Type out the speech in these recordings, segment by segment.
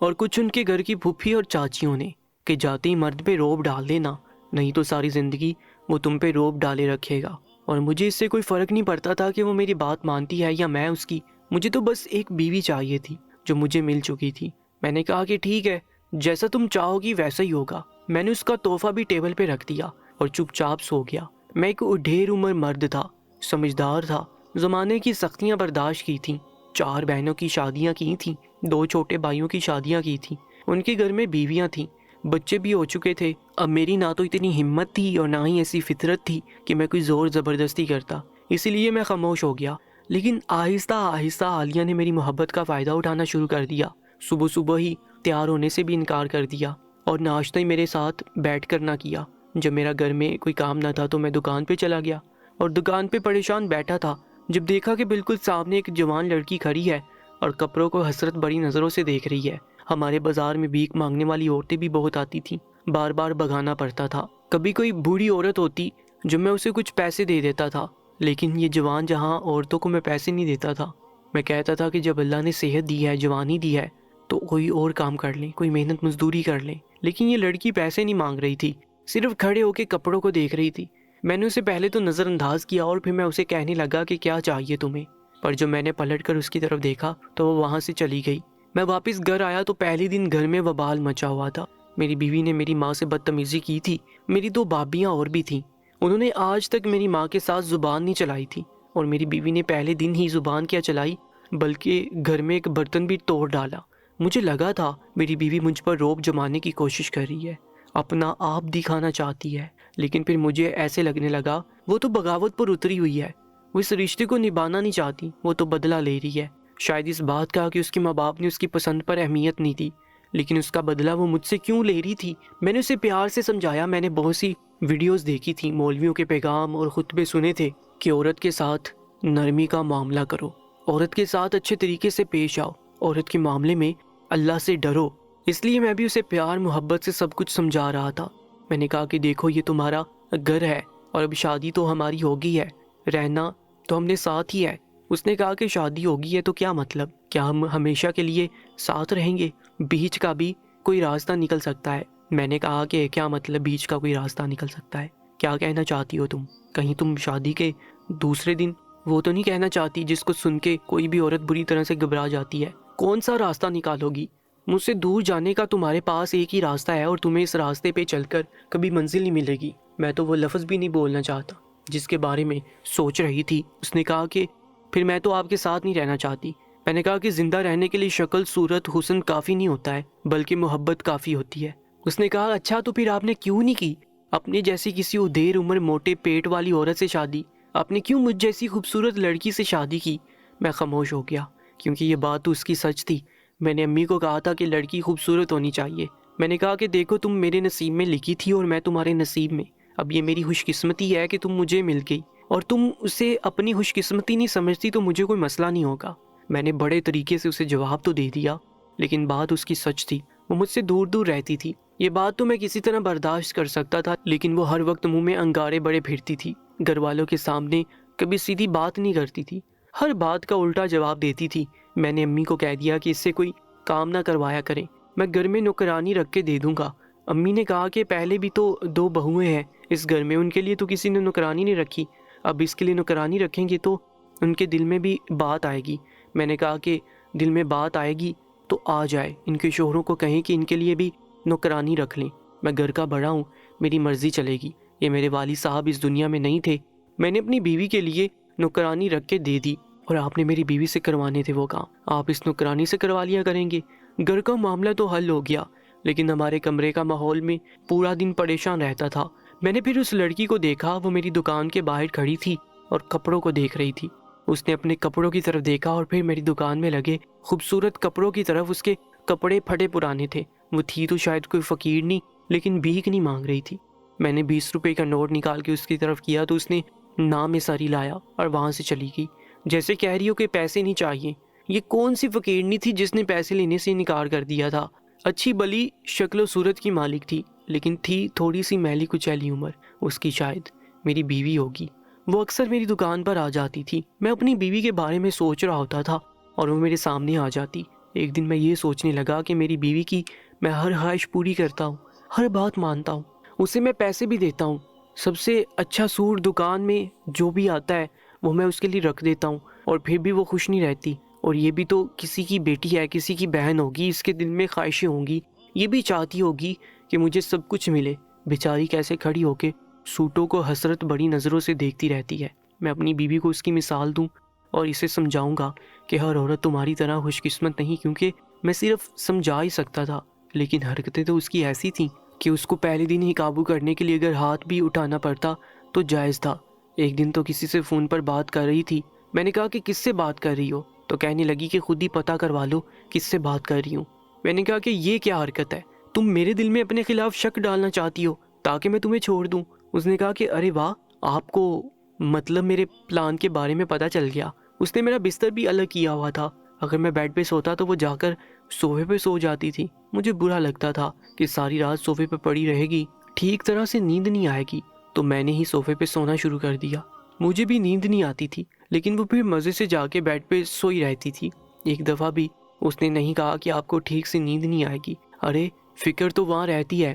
اور کچھ ان کے گھر کی پھوپھی اور چاچیوں نے کہ جاتے ہی مرد پہ روب ڈال دینا، نہیں تو ساری زندگی وہ تم پہ روب ڈالے رکھے گا۔ اور مجھے اس سے کوئی فرق نہیں پڑتا تھا کہ وہ میری بات مانتی ہے یا میں اس کی، مجھے تو بس ایک بیوی چاہیے تھی جو مجھے مل چکی تھی۔ میں نے کہا کہ ٹھیک ہے، جیسا تم چاہو گی ویسا ہی ہوگا۔ میں نے اس کا تحفہ بھی ٹیبل پہ رکھ دیا اور چپ چاپ سو گیا۔ میں ایک ڈھیر عمر مرد تھا، سمجھدار تھا، زمانے کی سختیاں برداشت کی تھیں، 4 بہنوں کی شادیاں کی تھیں، 2 چھوٹے بھائیوں کی شادیاں کی تھیں، ان کے گھر میں بیویاں تھیں، بچے بھی ہو چکے تھے۔ اب میری نہ تو اتنی ہمت تھی اور نہ ہی ایسی فطرت تھی کہ میں کوئی زور زبردستی کرتا، اسی لیے میں خاموش ہو گیا۔ لیکن آہستہ آہستہ عالیہ نے میری محبت کا فائدہ اٹھانا شروع کر دیا۔ صبح صبح ہی تیار ہونے سے بھی انکار کر دیا اور ناشتہ ہی میرے ساتھ بیٹھ کر نہ کیا۔ جب میرا گھر میں کوئی کام نہ تھا تو میں دکان پہ چلا گیا اور دکان پہ پریشان بیٹھا تھا جب دیکھا کہ بالکل سامنے ایک جوان لڑکی کھڑی ہے اور کپڑوں کو حسرت بڑی نظروں سے دیکھ رہی ہے۔ ہمارے بازار میں بھیک مانگنے والی عورتیں بھی بہت آتی تھیں، بار بار بھگانا پڑتا تھا۔ کبھی کوئی بوڑھی عورت ہوتی جو میں اسے کچھ پیسے دے دیتا تھا، لیکن یہ جوان جہاں عورتوں کو میں پیسے نہیں دیتا تھا، میں کہتا تھا کہ جب اللہ نے صحت دی ہے، جوانی دی ہے، تو کوئی اور کام کر لیں، کوئی محنت مزدوری کر لیں۔ لیکن یہ لڑکی پیسے نہیں مانگ رہی تھی، صرف کھڑے ہو کے کپڑوں کو دیکھ رہی تھی۔ میں نے اسے پہلے تو نظر انداز کیا اور پھر میں اسے کہنے لگا کہ کیا چاہیے تمہیں، پر جب میں نے پلٹ کر اس کی طرف دیکھا تو وہ وہاں سے چلی گئی۔ میں واپس گھر آیا تو پہلے دن گھر میں وبال مچا ہوا تھا۔ میری بیوی نے میری ماں سے بدتمیزی کی تھی۔ میری 2 بھابیاں اور بھی تھیں، انہوں نے آج تک میری ماں کے ساتھ زبان نہیں چلائی تھی، اور میری بیوی نے پہلے دن ہی زبان کیا چلائی بلکہ گھر میں ایک برتن بھی توڑ ڈالا۔ مجھے لگا تھا میری بیوی مجھ پر روب جمانے کی کوشش کر رہی ہے، اپنا آپ دکھانا چاہتی ہے، لیکن پھر مجھے ایسے لگنے لگا وہ تو بغاوت پر اتری ہوئی ہے، وہ اس رشتے کو نبھانا نہیں چاہتی، وہ تو بدلہ لے رہی ہے۔ شاید اس بات کا کہ اس کے ماں باپ نے اس کی پسند پر اہمیت نہیں دی، لیکن اس کا بدلہ وہ مجھ سے کیوں لے رہی تھی؟ میں نے اسے پیار سے سمجھایا، میں نے بہت سی ویڈیوز دیکھی تھی، مولویوں کے پیغام اور خطبے سنے تھے کہ عورت کے ساتھ نرمی کا معاملہ کرو، عورت کے ساتھ اچھے طریقے سے پیش آؤ، عورت کے معاملے میں اللہ سے ڈرو۔ اس لیے میں بھی اسے پیار محبت سے سب کچھ سمجھا رہا تھا۔ میں نے کہا کہ دیکھو یہ تمہارا گھر ہے اور اب شادی تو ہماری ہوگی ہے، رہنا تو ہم نے ساتھ ہی ہے۔ اس نے کہا کہ شادی ہوگی ہے تو کیا مطلب، کیا ہم ہمیشہ کے لیے ساتھ رہیں گے؟ بیچ کا بھی کوئی راستہ نکل سکتا ہے۔ میں نے کہا کہ کیا مطلب بیچ کا کوئی راستہ نکل سکتا ہے؟ کیا کہنا چاہتی ہو تم؟ کہیں تم شادی کے دوسرے دن وہ تو نہیں کہنا چاہتی جس کو سن کے کوئی بھی عورت بری طرح سے گھبرا جاتی ہے؟ کون سا راستہ نکالو گی؟ مجھ سے دور جانے کا تمہارے پاس ایک ہی راستہ ہے اور تمہیں اس راستے پہ چل کر کبھی منزل نہیں ملے گی۔ میں تو وہ لفظ بھی نہیں بولنا چاہتا جس کے بارے میں سوچ رہی تھی۔ اس نے کہا کہ پھر میں تو آپ کے ساتھ نہیں رہنا چاہتی۔ میں نے کہا کہ زندہ رہنے کے لیے شکل صورت حسن کافی نہیں ہوتا ہے، بلکہ محبت کافی ہوتی ہے۔ اس نے کہا اچھا تو پھر آپ نے کیوں نہیں کی اپنی جیسی کسی ادھیر عمر موٹے پیٹ والی عورت سے شادی؟ آپ نے کیوں مجھ جیسی خوبصورت لڑکی سے شادی کی؟ میں خاموش ہو گیا کیونکہ یہ بات تو اس کی سچ تھی۔ میں نے امی کو کہا تھا کہ لڑکی خوبصورت ہونی چاہیے۔ میں نے کہا کہ دیکھو تم میرے نصیب میں لکھی تھی اور میں تمہارے نصیب میں، اب یہ میری خوش قسمتی ہے کہ تم مجھے مل گئی، اور تم اسے اپنی خوش قسمتی نہیں سمجھتی تو مجھے کوئی مسئلہ نہیں ہوگا۔ میں نے بڑے طریقے سے اسے جواب تو دے دیا، لیکن بات اس کی سچ تھی، وہ مجھ سے دور دور رہتی تھی۔ یہ بات تو میں کسی طرح برداشت کر سکتا تھا، لیکن وہ ہر وقت منہ میں انگارے بڑے پھرتی تھی، گھر والوں کے سامنے کبھی سیدھی بات نہیں کرتی تھی، ہر بات کا الٹا جواب دیتی تھی۔ میں نے امی کو کہہ دیا کہ اس سے کوئی کام نہ کروایا کریں، میں گھر میں نوکرانی رکھ کے دے دوں گا۔ امی نے کہا کہ پہلے بھی تو 2 بہویں ہیں اس گھر میں، ان کے لیے تو کسی نے نوکرانی نہیں رکھی، اب اس کے لیے نوکرانی رکھیں گے تو ان کے دل میں بھی بات آئے گی۔ میں نے کہا کہ دل میں بات آئے گی تو آ جائے، ان کے شوہروں کو کہیں کہ ان کے لیے بھی نوکرانی رکھ لیں، میں گھر کا بڑا ہوں، میری مرضی چلے گی۔ یہ میرے والد صاحب اس دنیا میں نہیں تھے، میں نے اپنی بیوی کے لیے نوکرانی رکھ کے دے دی، اور آپ نے میری بیوی سے کروانے تھے وہ کام، آپ اس نوکرانی سے کروا لیا کریں گے۔ گھر کا معاملہ تو حل ہو گیا، لیکن ہمارے کمرے کا ماحول میں پورا دن پریشان رہتا تھا۔ میں نے پھر اس لڑکی کو دیکھا، وہ میری دکان کے باہر کھڑی تھی اور کپڑوں کو دیکھ رہی تھی۔ اس نے اپنے کپڑوں کی طرف دیکھا اور پھر میری دکان میں لگے خوبصورت کپڑوں کی طرف۔ اس کے کپڑے پھٹے پرانے تھے، وہ تھی تو شاید کوئی فقیر نہیں، لیکن بھیک نہیں مانگ رہی تھی۔ میں نے 20 روپے کا نوٹ نکال کے اس کی طرف کیا تو اس نے نام ساری لایا اور وہاں سے چلی گئی، جیسے کہہ رہی ہو کہ پیسے نہیں چاہیے۔ یہ کون سی فقیرنی تھی جس نے پیسے لینے سے انکار کر دیا تھا؟ اچھی بلی شکل و صورت کی مالک تھی، لیکن تھی تھوڑی سی میلی کچیلی عمر۔ اس کی شاید میری بیوی ہوگی، وہ اکثر میری دکان پر آ جاتی تھی۔ میں اپنی بیوی کے بارے میں سوچ رہا ہوتا تھا اور وہ میرے سامنے آ جاتی، ایک دن میں یہ سوچنے لگا کہ میری بیوی کی میں ہر خواہش پوری کرتا ہوں، ہر بات مانتا ہوں، اسے میں پیسے بھی دیتا ہوں، سب سے اچھا سوٹ دکان میں جو بھی آتا ہے وہ میں اس کے لیے رکھ دیتا ہوں، اور پھر بھی وہ خوش نہیں رہتی۔ اور یہ بھی تو کسی کی بیٹی ہے، کسی کی بہن ہوگی، اس کے دل میں خواہشیں ہوں گی، یہ بھی چاہتی ہوگی کہ مجھے سب کچھ ملے۔ بیچاری کیسے کھڑی ہو کے سوٹوں کو حسرت بڑی نظروں سے دیکھتی رہتی ہے۔ میں اپنی بیوی کو اس کی مثال دوں اور اسے سمجھاؤں گا کہ ہر عورت تمہاری طرح خوش قسمت نہیں، کیونکہ میں صرف سمجھا ہی سکتا تھا، لیکن حرکتیں تو اس کی ایسی تھیں کہ اس کو پہلے دن ہی قابو کرنے کے لیے اگر ہاتھ بھی اٹھانا پڑتا تو جائز تھا۔ ایک دن تو کسی سے فون پر بات کر رہی تھی، میں نے کہا کہ کس سے بات کر رہی ہو؟ تو کہنے لگی کہ خود ہی پتہ کروا لو کس سے بات کر رہی ہوں۔ میں نے کہا کہ یہ کیا حرکت ہے؟ تم میرے دل میں اپنے خلاف شک ڈالنا چاہتی ہو تاکہ میں تمہیں چھوڑ دوں؟ اس نے کہا کہ ارے واہ، آپ کو مطلب میرے پلان کے بارے میں پتہ چل گیا۔ اس نے میرا بستر بھی الگ کیا ہوا تھا، اگر میں بیڈ پہ سوتا تو وہ جا کر صوفے پہ سو جاتی تھی۔ مجھے برا لگتا تھا کہ ساری رات صوفے پہ پڑی رہے گی، ٹھیک طرح سے نیند نہیں آئے گی، تو میں نے ہی صوفے پہ سونا شروع کر دیا۔ مجھے بھی نیند نہیں آتی تھی، لیکن وہ پھر مزے سے جا کے بیڈ پہ سوئی رہتی تھی۔ ایک دفعہ بھی اس نے نہیں کہا کہ آپ کو ٹھیک سے نیند نہیں آئے گی۔ ارے فکر تو وہاں رہتی ہے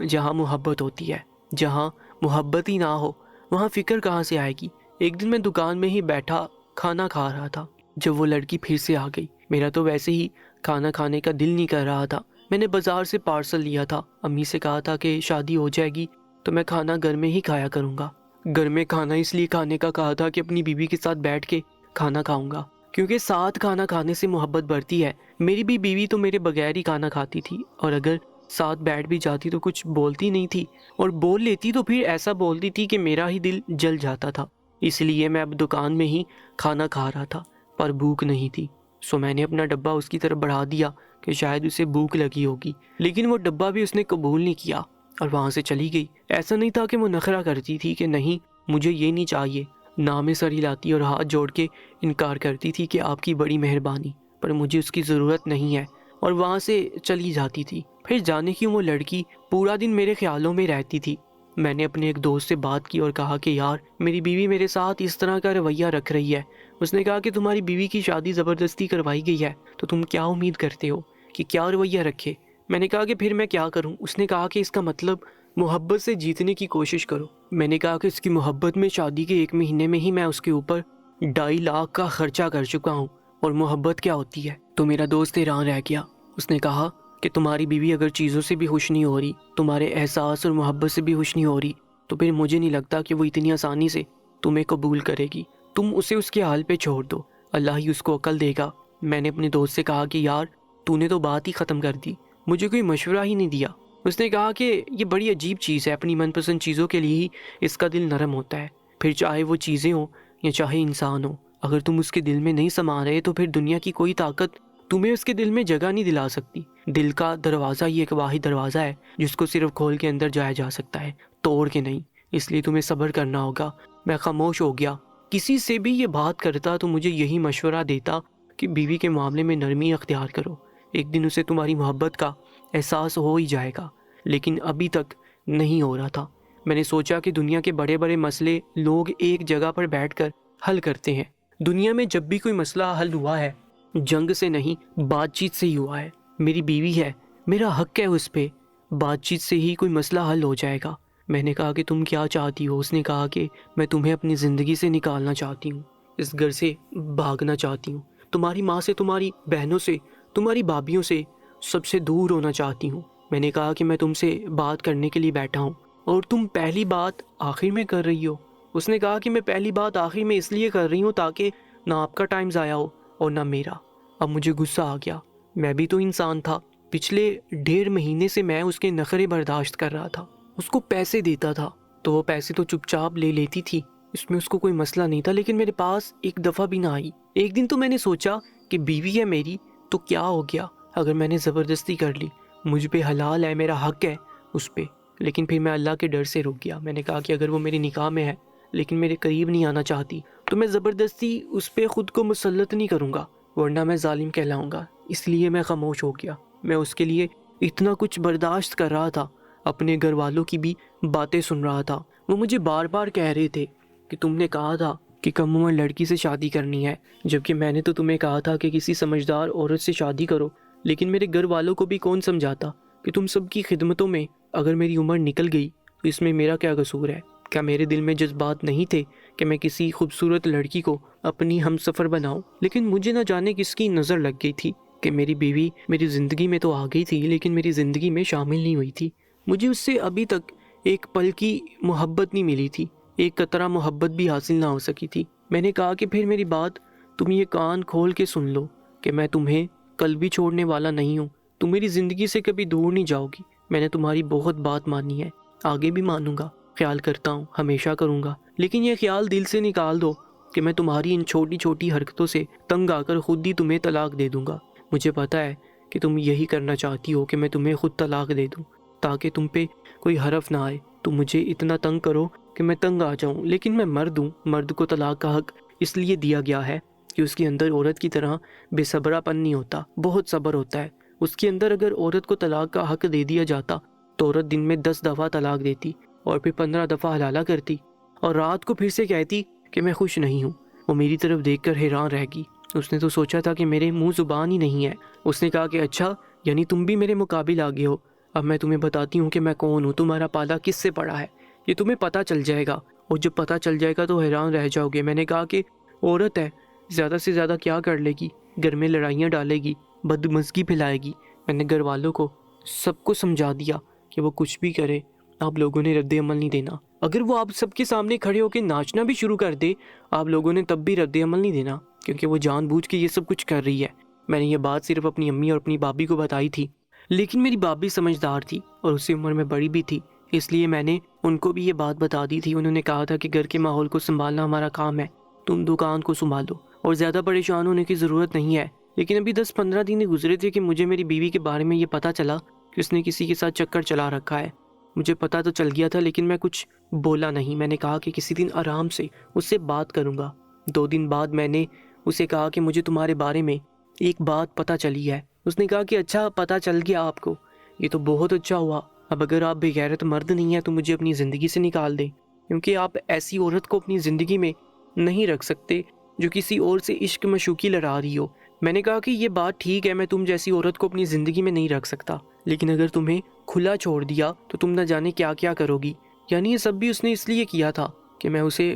جہاں محبت ہوتی ہے، جہاں محبت ہی نہ ہو وہاں فکر کہاں سے آئے گی؟ ایک دن میں دکان میں ہی بیٹھا کھانا کھا رہا تھا جب وہ لڑکی پھر سے آ گئی۔ میرا تو ویسے ہی کھانا کھانے کا دل نہیں کر رہا تھا۔ میں نے بازار سے پارسل لیا تھا، امی سے کہا تھا کہ شادی ہو جائے گی تو میں کھانا گھر میں ہی کھایا کروں گا۔ گھر میں کھانا اس لیے کھانے کا کہا تھا کہ اپنی بیوی کے ساتھ بیٹھ کے کھانا کھاؤں گا، کیونکہ ساتھ کھانا کھانے سے محبت بڑھتی ہے۔ میری بھی بیوی تو میرے بغیر ہی کھانا کھاتی تھی، اور اگر ساتھ بیٹھ بھی جاتی تو کچھ بولتی نہیں تھی، اور بول لیتی تو پھر ایسا بولتی تھی کہ میرا ہی دل جل جاتا تھا۔ اس لیے میں اب دکان میں ہی کھانا کھا رہا تھا، پر بھوک نہیں تھی، سو میں نے اپنا ڈبہ اس کی طرف بڑھا دیا کہ شاید اسے بھوک لگی ہوگی، لیکن وہ ڈبہ بھی اس نے قبول نہیں کیا اور وہاں سے چلی گئی۔ ایسا نہیں تھا کہ وہ نخرہ کرتی تھی کہ نہیں مجھے یہ نہیں چاہیے، نام سر ہلاتی اور ہاتھ جوڑ کے انکار کرتی تھی کہ آپ کی بڑی مہربانی، پر مجھے اس کی ضرورت نہیں ہے، اور وہاں سے چلی جاتی تھی۔ پھر جانے کی وہ لڑکی پورا دن میرے خیالوں میں رہتی تھی۔ میں نے اپنے ایک دوست سے بات کی اور کہا کہ یار میری بیوی میرے ساتھ اس طرح کا رویہ رکھ رہی ہے۔ اس نے کہا کہ تمہاری بیوی کی شادی زبردستی کروائی گئی ہے تو تم کیا امید کرتے ہو کہ کیا رویہ رکھے؟ میں نے کہا کہ پھر میں کیا کروں؟ اس نے کہا کہ اس کا مطلب محبت سے جیتنے کی کوشش کرو۔ میں نے کہا کہ اس کی محبت میں شادی کے 1 مہینے میں ہی میں اس کے اوپر 2.5 لاکھ کا خرچہ کر چکا ہوں، اور محبت کیا ہوتی ہے؟ تو میرا دوست حیران رہ گیا۔ اس نے کہا کہ تمہاری بیوی اگر چیزوں سے بھی خوش نہیں ہو رہی، تمہارے احساس اور محبت سے بھی خوش نہیں ہو رہی، تو پھر مجھے نہیں لگتا کہ وہ اتنی آسانی سے تمہیں قبول کرے گی۔ تم اسے اس کے حال پہ چھوڑ دو، اللہ ہی اس کو عقل دے گا۔ میں نے اپنے دوست سے کہا کہ یار تو نے تو بات ہی ختم کر دی، مجھے کوئی مشورہ ہی نہیں دیا۔ اس نے کہا کہ یہ بڑی عجیب چیز ہے، اپنی من پسند چیزوں کے لیے ہی اس کا دل نرم ہوتا ہے، پھر چاہے وہ چیزیں ہوں یا چاہے انسان ہو، اگر تم اس کے دل میں نہیں سما رہے تو پھر دنیا کی کوئی طاقت تمہیں اس کے دل میں جگہ نہیں دلا سکتی۔ دل کا دروازہ ہی ایک واحد دروازہ ہے جس کو صرف کھول کے اندر جایا جا سکتا ہے، توڑ کے نہیں۔ اس لیے تمہیں صبر کرنا ہوگا۔ میں خاموش ہو گیا۔ کسی سے بھی یہ بات کرتا تو مجھے یہی مشورہ دیتا کہ بیوی کے معاملے میں نرمی اختیار کرو، ایک دن اسے تمہاری محبت کا احساس ہو ہی جائے گا، لیکن ابھی تک نہیں ہو رہا تھا۔ میں نے سوچا کہ دنیا کے بڑے بڑے مسئلے لوگ ایک جگہ پر بیٹھ کر حل کرتے ہیں۔ دنیا میں جب بھی کوئی مسئلہ حل ہوا ہے، جنگ سے نہیں بات چیت سے ہی ہوا ہے۔ میری بیوی ہے، میرا حق ہے اس پہ، بات چیت سے ہی کوئی مسئلہ حل ہو جائے گا۔ میں نے کہا کہ تم کیا چاہتی ہو؟ اس نے کہا کہ میں تمہیں اپنی زندگی سے نکالنا چاہتی ہوں، اس گھر سے بھاگنا چاہتی ہوں، تمہاری ماں سے، تمہاری بہنوں سے، تمہاری بھابھیوں سے، سب سے دور ہونا چاہتی ہوں۔ میں نے کہا کہ میں تم سے بات کرنے کے لیے بیٹھا ہوں، اور تم پہلی بات آخر میں کر رہی ہو۔ اس نے کہا کہ میں پہلی بات آخر میں اس لیے کر رہی ہوں تاکہ نہ آپ کا ٹائم ضائع ہو اور نہ میرا۔ اب مجھے غصہ آ گیا، میں بھی تو انسان تھا۔ پچھلے 1.5 مہینے سے میں اس کے نخرے برداشت کر رہا تھا، اس کو پیسے دیتا تھا تو وہ پیسے تو چپ چاپ لے لیتی تھی، اس میں اس کو کوئی مسئلہ نہیں تھا، لیکن میرے پاس ایک دفعہ بھی نہ آئی۔ ایک دن تو میں نے سوچا کہ بیوی ہے میری تو کیا ہو گیا اگر میں نے زبردستی کر لی، مجھ پہ حلال ہے، میرا حق ہے اس پہ۔ لیکن پھر میں اللہ کے ڈر سے رک گیا۔ میں نے کہا کہ اگر وہ میری نکاح میں ہے لیکن میرے قریب نہیں آنا چاہتی تو میں زبردستی اس پہ خود کو مسلط نہیں کروں گا، ورنہ میں ظالم کہلاؤں گا۔ اس لیے میں خاموش ہو گیا۔ میں اس کے لیے اتنا کچھ برداشت کر رہا تھا، اپنے گھر والوں کی بھی باتیں سن رہا تھا۔ وہ مجھے بار بار کہہ رہے تھے کہ تم نے کہا تھا کہ کم عمر لڑکی سے شادی کرنی ہے، جبکہ میں نے تو تمہیں کہا تھا کہ کسی سمجھدار عورت سے شادی کرو۔ لیکن میرے گھر والوں کو بھی کون سمجھاتا کہ تم سب کی خدمتوں میں اگر میری عمر نکل گئی تو اس میں میرا کیا قصور ہے؟ کیا میرے دل میں جذبات نہیں تھے کہ میں کسی خوبصورت لڑکی کو اپنی ہم سفر بناؤں؟ لیکن مجھے نہ جانے کس کی نظر لگ گئی تھی کہ میری بیوی میری زندگی میں تو آ گئی تھی لیکن میری زندگی میں شامل نہیں ہوئی تھی۔ مجھے اس سے ابھی تک ایک پل کی محبت نہیں ملی تھی، ایک قطرہ محبت بھی حاصل نہ ہو سکی تھی۔ میں نے کہا کہ پھر میری بات تم یہ کان کھول کے سن لو کہ میں تمہیں کل بھی چھوڑنے والا نہیں ہوں، تم میری زندگی سے کبھی دور نہیں جاؤ گی۔ میں نے تمہاری بہت بات مانی ہے، آگے بھی مانوں گا، خیال کرتا ہوں، ہمیشہ کروں گا، لیکن یہ خیال دل سے نکال دو کہ میں تمہاری ان چھوٹی چھوٹی حرکتوں سے تنگ آ کر خود ہی تمہیں طلاق دے دوں گا۔ مجھے پتا ہے کہ تم یہی کرنا چاہتی ہو کہ میں تمہیں خود طلاق دے دوں تاکہ تم پہ کوئی حرف نہ آئے، تم مجھے اتنا تنگ کرو کہ میں تنگ آ جاؤں۔ لیکن میں مرد ہوں، مرد کو طلاق کا حق اس لیے دیا گیا ہے کہ اس کے اندر عورت کی طرح بے صبرا پن نہیں ہوتا، بہت صبر ہوتا ہے اس کے اندر۔ اگر عورت کو طلاق کا حق دے دیا جاتا تو عورت دن میں 10 دفعہ طلاق دیتی اور پھر 15 دفعہ حلالہ کرتی اور رات کو پھر سے کہتی کہ میں خوش نہیں ہوں۔ وہ میری طرف دیکھ کر حیران رہ گئی، اس نے تو سوچا تھا کہ میرے منہ زبان ہی نہیں ہے۔ اس نے کہا کہ اچھا، یعنی تم بھی میرے مقابل آگے ہو؟ اب میں تمہیں بتاتی ہوں کہ میں کون ہوں، تمہارا پالا کس سے پڑا ہے، یہ تمہیں پتہ چل جائے گا، اور جب پتہ چل جائے گا تو حیران رہ جاؤ گے۔ میں نے کہا کہ عورت ہے، زیادہ سے زیادہ کیا کر لے گی؟ گھر میں لڑائیاں ڈالے گی، بدمزگی پھیلائے گی۔ میں نے گھر والوں کو سب کو سمجھا دیا کہ وہ کچھ بھی کرے، آپ لوگوں نے رد عمل نہیں دینا۔ اگر وہ آپ سب کے سامنے کھڑے ہو کے ناچنا بھی شروع کر دے، آپ لوگوں نے تب بھی رد عمل نہیں دینا، کیونکہ وہ جان بوجھ کے یہ سب کچھ کر رہی ہے۔ میں نے یہ بات صرف اپنی امی اور اپنی بابی کو بتائی تھی، لیکن میری بابی سمجھدار تھی اور اس سے عمر میں بڑی بھی تھی، اس لیے میں نے ان کو بھی یہ بات بتا دی تھی۔ انہوں نے کہا تھا کہ گھر کے ماحول کو سنبھالنا ہمارا کام ہے، تم دکان کو سنبھالو اور زیادہ پریشان ہونے کی ضرورت نہیں ہے۔ لیکن ابھی 10-15 دن گزرے تھے کہ مجھے میری بیوی کے بارے میں یہ پتہ چلا کہ اس نے کسی کے ساتھ چکر چلا رکھا ہے۔ مجھے پتہ تو چل گیا تھا لیکن میں کچھ بولا نہیں۔ میں نے کہا کہ کسی دن آرام سے اس سے بات کروں گا۔ 2 دن بعد میں نے اسے کہا کہ مجھے تمہارے بارے میں ایک بات پتہ چلی ہے۔ اس نے کہا کہ اچھا، پتہ چل گیا آپ کو، یہ تو بہت اچھا ہوا۔ اب اگر آپ بے غیرت مرد نہیں ہیں تو مجھے اپنی زندگی سے نکال دیں، کیونکہ آپ ایسی عورت کو اپنی زندگی میں نہیں رکھ سکتے جو کسی اور سے عشق مشوقی لڑا رہی ہو۔ میں نے کہا کہ یہ بات ٹھیک ہے، میں تم جیسی عورت کو اپنی زندگی میں نہیں رکھ سکتا، لیکن اگر تمہیں کھلا چھوڑ دیا تو تم نہ جانے کیا کیا کرو گی۔ یعنی یہ سب بھی اس نے اس لیے کیا تھا کہ میں اسے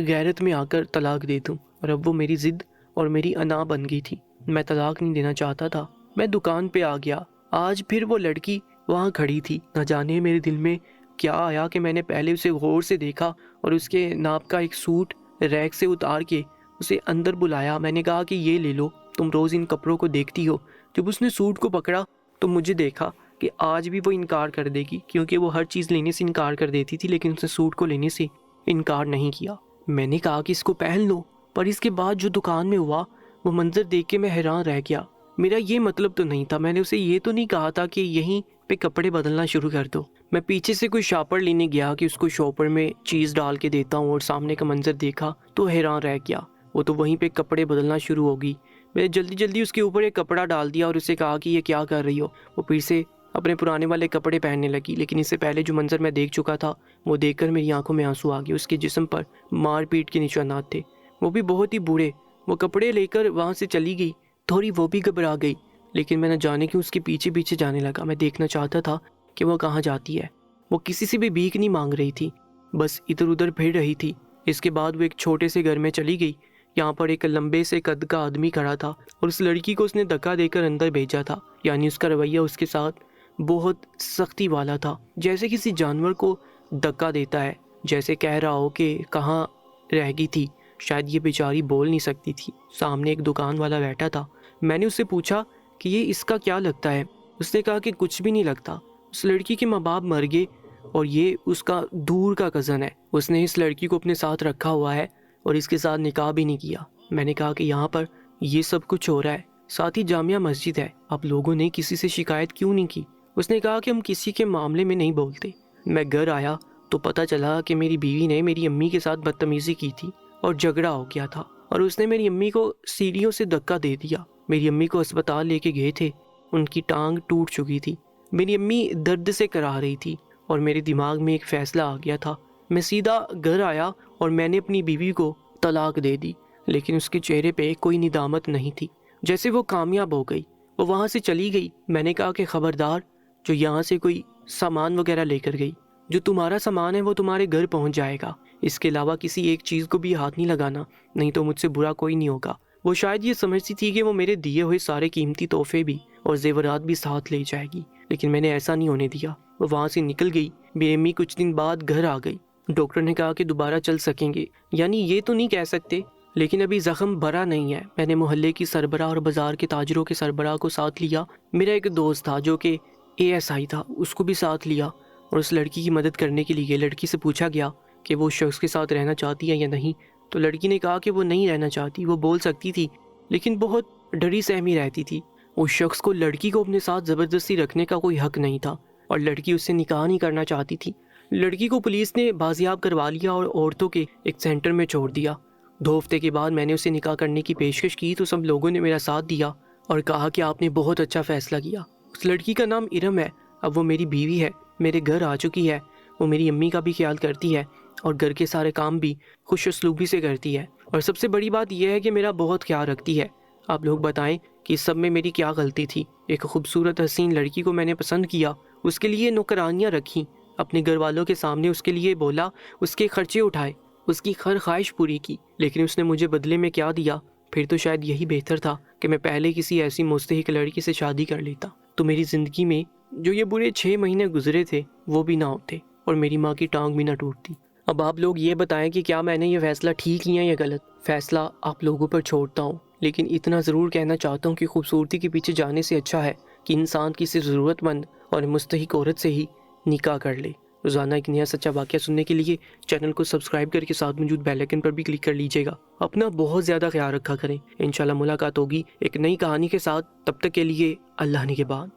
غیرت میں آ کر طلاق دے دوں، اور اب وہ میری ضد اور میری انا بن گئی تھی۔ میں طلاق نہیں دینا چاہتا تھا۔ میں دکان پہ آ گیا، آج پھر وہ لڑکی وہاں کھڑی تھی۔ نہ جانے میرے دل میں کیا آیا کہ میں نے پہلے اسے غور سے دیکھا اور اس کے ناپ کا ایک سوٹ ریک سے اتار کے اسے اندر بلایا۔ میں نے کہا کہ یہ لے لو، تم روز ان کپڑوں کو دیکھتی ہو۔ جب اس نے سوٹ کو پکڑا تو مجھے دیکھا کہ آج بھی وہ انکار کر دے گی، کیونکہ وہ ہر چیز لینے سے انکار کر دیتی تھی، لیکن اس نے سوٹ کو لینے سے انکار نہیں کیا۔ میں نے کہا کہ اس کو پہن لو، پر اس کے بعد جو دکان میں ہوا وہ منظر دیکھ کے میں حیران رہ گیا۔ میرا یہ مطلب تو نہیں تھا، میں نے اسے یہ تو نہیں کہا تھا کہ یہیں پہ کپڑے بدلنا شروع کر دو۔ میں پیچھے سے کوئی شاپر لینے گیا کہ اس کو شاپر میں چیز ڈال کے دیتا ہوں، اور سامنے کا منظر دیکھا تو حیران رہ گیا۔ وہ تو وہیں پہ کپڑے بدلنا شروع ہو گئی۔ میں نے جلدی جلدی اس کے اوپر ایک کپڑا ڈال دیا اور اسے کہا کہ یہ کیا کر رہی ہو۔ وہ پھر سے اپنے پرانے والے کپڑے پہننے لگی، لیکن اس سے پہلے جو منظر میں دیکھ چکا تھا وہ دیکھ کر میری آنکھوں میں آنسو آ گئے۔ اس کے جسم پر مار پیٹ کے نشانات تھے، وہ بھی بہت ہی برے۔ وہ کپڑے لے کر وہاں سے چلی گئی، تھوڑی وہ بھی گھبرا گئی، لیکن میں نہ جانے کیوں اس کے پیچھے پیچھے جانے لگا۔ میں دیکھنا چاہتا تھا کہ وہ کہاں جاتی ہے۔ وہ کسی سے بھی بھیک نہیں مانگ رہی تھی، بس ادھر ادھر پھر رہی تھی۔ اس کے بعد وہ ایک چھوٹے سے گھر میں چلی گئی، یہاں پر ایک لمبے سے قد کا آدمی کھڑا تھا اور اس لڑکی کو اس نے دھکا دے کر اندر بھیجا تھا۔ یعنی اس کا رویہ اس کے ساتھ بہت سختی والا تھا، جیسے کسی جانور کو دھکا دیتا ہے، جیسے کہہ رہا ہو کہ کہاں رہ گئی تھی، شاید یہ بیچاری بول نہیں سکتی تھی۔ سامنے ایک دکان والا بیٹھا تھا، میں نے اس سے پوچھا کہ یہ اس کا کیا لگتا ہے؟ اس نے کہا کہ کچھ بھی نہیں لگتا، اس لڑکی کے ماں باپ مر گئے اور یہ اس کا دور کا کزن ہے، اس نے اس لڑکی کو اپنے ساتھ رکھا ہوا ہے اور اس کے ساتھ نکاح بھی نہیں کیا۔ میں نے کہا کہ یہاں پر یہ سب کچھ ہو رہا ہے، ساتھ ہی جامعہ مسجد ہے، آپ لوگوں نے کسی سے شکایت کیوں نہیں کی؟ اس نے کہا کہ ہم کسی کے معاملے میں نہیں بولتے۔ میں گھر آیا تو پتہ چلا کہ میری بیوی نے میری امی کے ساتھ بدتمیزی کی تھی اور جھگڑا ہو گیا تھا، اور اس نے میری امی کو سیڑھیوں سے دھکا دے دیا۔ میری امی کو اسپتال لے کے گئے تھے، ان کی ٹانگ ٹوٹ چکی تھی، میری امی درد سے کرا رہی تھی، اور میرے دماغ میں ایک فیصلہ آ گیا تھا۔ میں سیدھا گھر آیا اور میں نے اپنی بیوی کو طلاق دے دی، لیکن اس کے چہرے پہ کوئی ندامت نہیں تھی، جیسے وہ کامیاب ہو گئی۔ وہ وہاں سے چلی گئی۔ میں نے کہا کہ خبردار، جو یہاں سے کوئی سامان وغیرہ لے کر گئی، جو تمہارا سامان ہے وہ تمہارے گھر پہنچ جائے گا، اس کے علاوہ کسی ایک چیز کو بھی ہاتھ نہیں لگانا، نہیں تو مجھ سے برا کوئی نہیں ہوگا۔ وہ شاید یہ سمجھتی تھی کہ وہ میرے دیے ہوئے سارے قیمتی تحفے بھی اور زیورات بھی ساتھ لے جائے گی، لیکن میں نے ایسا نہیں ہونے دیا۔ وہ وہاں سے نکل گئی۔ میری امی کچھ دن بعد گھر آ گئی۔ ڈاکٹر نے کہا کہ دوبارہ چل سکیں گے، یعنی یہ تو نہیں کہہ سکتے، لیکن ابھی زخم بھرا نہیں ہے۔ میں نے محلے کی سربراہ اور بازار کے تاجروں کے سربراہ کو ساتھ لیا۔ میرا ایک دوست تھا جو کہ ASI تھا، اس کو بھی ساتھ لیا اور اس لڑکی کی مدد کرنے کے لیے لڑکی سے پوچھا گیا کہ وہ شخص کے ساتھ رہنا چاہتی ہے یا نہیں، تو لڑکی نے کہا کہ وہ نہیں رہنا چاہتی۔ وہ بول سکتی تھی لیکن بہت ڈری سہمی رہتی تھی۔ اس شخص کو لڑکی کو اپنے ساتھ زبردستی رکھنے کا کوئی حق نہیں تھا اور لڑکی اس سے نکاح نہیں کرنا چاہتی تھی۔ لڑکی کو پولیس نے بازیاب کروا لیا اور عورتوں کے ایک سینٹر میں چھوڑ دیا۔ 2 ہفتے کے بعد میں نے اسے نکاح کرنے کی پیشکش کی تو سب لوگوں نے میرا ساتھ دیا اور کہا کہ آپ نے بہت اچھا فیصلہ کیا۔ اس لڑکی کا نام ارم ہے، اب وہ میری بیوی ہے، میرے گھر آ چکی ہے۔ وہ میری امی کا بھی خیال کرتی ہے اور گھر کے سارے کام بھی خوش اسلوبی سے کرتی ہے، اور سب سے بڑی بات یہ ہے کہ میرا بہت خیال رکھتی ہے۔ آپ لوگ بتائیں کہ اس سب میں میری کیا غلطی تھی؟ ایک خوبصورت حسین لڑکی کو میں نے پسند کیا، اس کے لیے نوکرانیاں رکھیں، اپنے گھر والوں کے سامنے اس کے لیے بولا، اس کے خرچے اٹھائے، اس کی ہر خواہش پوری کی، لیکن اس نے مجھے بدلے میں کیا دیا؟ پھر تو شاید یہی بہتر تھا کہ میں پہلے کسی ایسی مستحق لڑکی سے شادی کر لیتا، تو میری زندگی میں جو یہ برے 6 مہینے گزرے تھے وہ بھی نہ ہوتے اور میری ماں کی ٹانگ بھی نہ ٹوٹتی۔ اب آپ لوگ یہ بتائیں کہ کیا میں نے یہ فیصلہ ٹھیک لیا یا غلط؟ فیصلہ آپ لوگوں پر چھوڑتا ہوں، لیکن اتنا ضرور کہنا چاہتا ہوں کہ خوبصورتی کے پیچھے جانے سے اچھا ہے کہ انسان کسی ضرورت مند اور مستحق عورت سے ہی نکاح کر لے۔ روزانہ ایک نیا سچا واقعہ سننے کے لیے چینل کو سبسکرائب کر کے ساتھ موجود بیل آئکن پر بھی کلک کر لیجیے گا۔ اپنا بہت زیادہ خیال رکھا کریں۔ انشاءاللہ ملاقات ہوگی ایک نئی کہانی کے ساتھ، تب تک کے لیے اللہ نے کے بعد۔